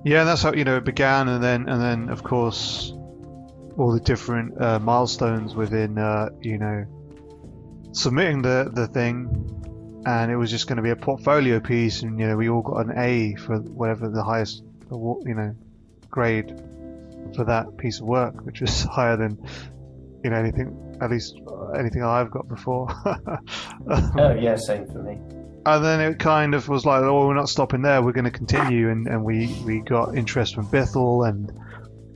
Yeah, and that's how it began, and then of course all the different milestones within submitting the thing, and it was just going to be a portfolio piece, and we all got an A for whatever the highest grade for that piece of work, which was higher than anything, at least anything I've got before. Oh yeah, same for me. And then it kind of was like, oh, we're not stopping there. We're going to continue, and we got interest from Bithell and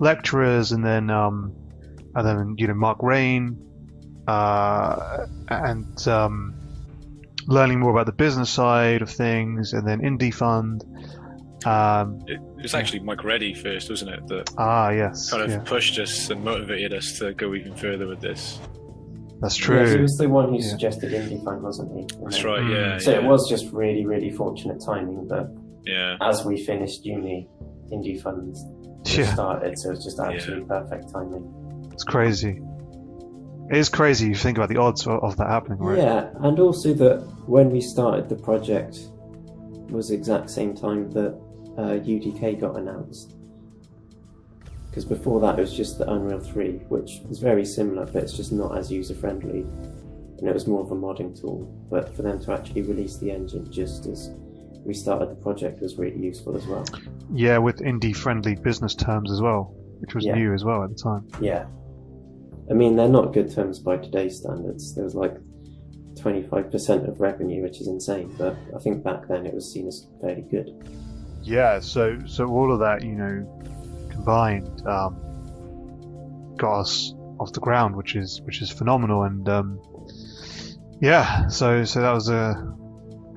lecturers, and then Mark Rain, and learning more about the business side of things, and then Indie Fund. It was actually Mike Reddy first, wasn't it? That yes, kind of pushed us and motivated us to go even further with this. That's true. Yeah, he was the one who suggested Indie Fund, wasn't he? That's right, yeah. So it was just really, really fortunate timing, but as we finished uni, Indie Fund started, so it was just absolutely perfect timing. It's crazy. It is crazy if you think about the odds of that happening, right? Yeah, and also that when we started the project was the exact same time that UDK got announced. Because before that it was just the Unreal 3, which was very similar, but it's just not as user-friendly. And it was more of a modding tool. But for them to actually release the engine just as we started the project was really useful as well. Yeah, with indie-friendly business terms as well, which was new as well at the time. Yeah. I mean, they're not good terms by today's standards. There was like 25% of revenue, which is insane. But I think back then it was seen as fairly good. Yeah, so all of that, combined, got us off the ground, which is phenomenal, and so that was a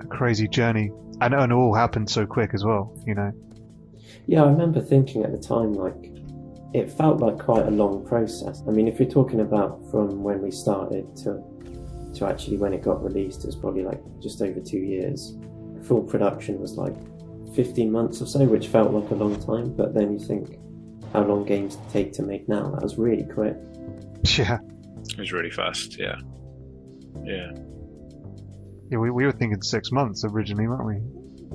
crazy journey, and it all happened so quick as well, Yeah, I remember thinking at the time, like, it felt like quite a long process. I mean, if you're talking about from when we started to actually when it got released, it was probably like just over 2 years. Full production was like 15 months or so, which felt like a long time, but then you think how long games take to make now. That was really quick. Yeah. It was really fast, yeah. Yeah, we were thinking 6 months originally, weren't we?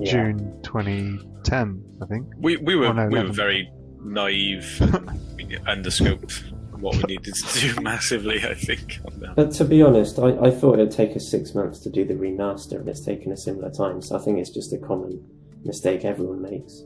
Yeah. June 2010, I think. We were very naive, underscoped what we needed to do massively, I think. On that. But to be honest, I thought it'd take us 6 months to do the remaster, and it's taken a similar time, so I think it's just a common mistake everyone makes.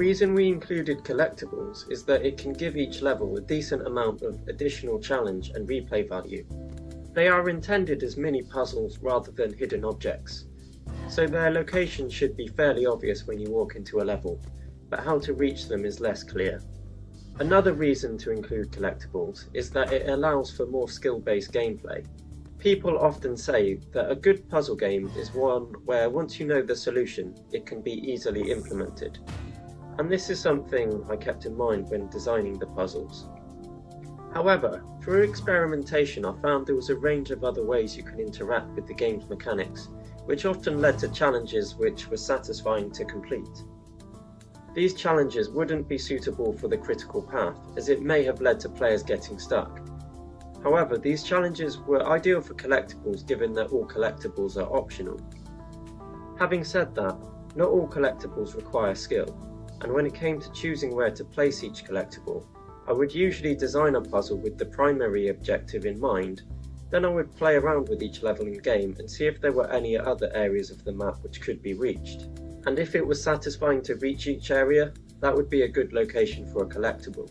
reason we included collectibles is that it can give each level a decent amount of additional challenge and replay value. They are intended as mini puzzles rather than hidden objects, so their location should be fairly obvious when you walk into a level, but how to reach them is less clear. Another reason to include collectibles is that it allows for more skill-based gameplay. People often say that a good puzzle game is one where once you know the solution, it can be easily implemented. And this is something I kept in mind when designing the puzzles. However, through experimentation I found there was a range of other ways you could interact with the game's mechanics, which often led to challenges which were satisfying to complete. These challenges wouldn't be suitable for the critical path, as it may have led to players getting stuck. However, these challenges were ideal for collectibles given that all collectibles are optional. Having said that, not all collectibles require skill, and when it came to choosing where to place each collectible, I would usually design a puzzle with the primary objective in mind, then I would play around with each level in game and see if there were any other areas of the map which could be reached. And if it was satisfying to reach each area, that would be a good location for a collectible.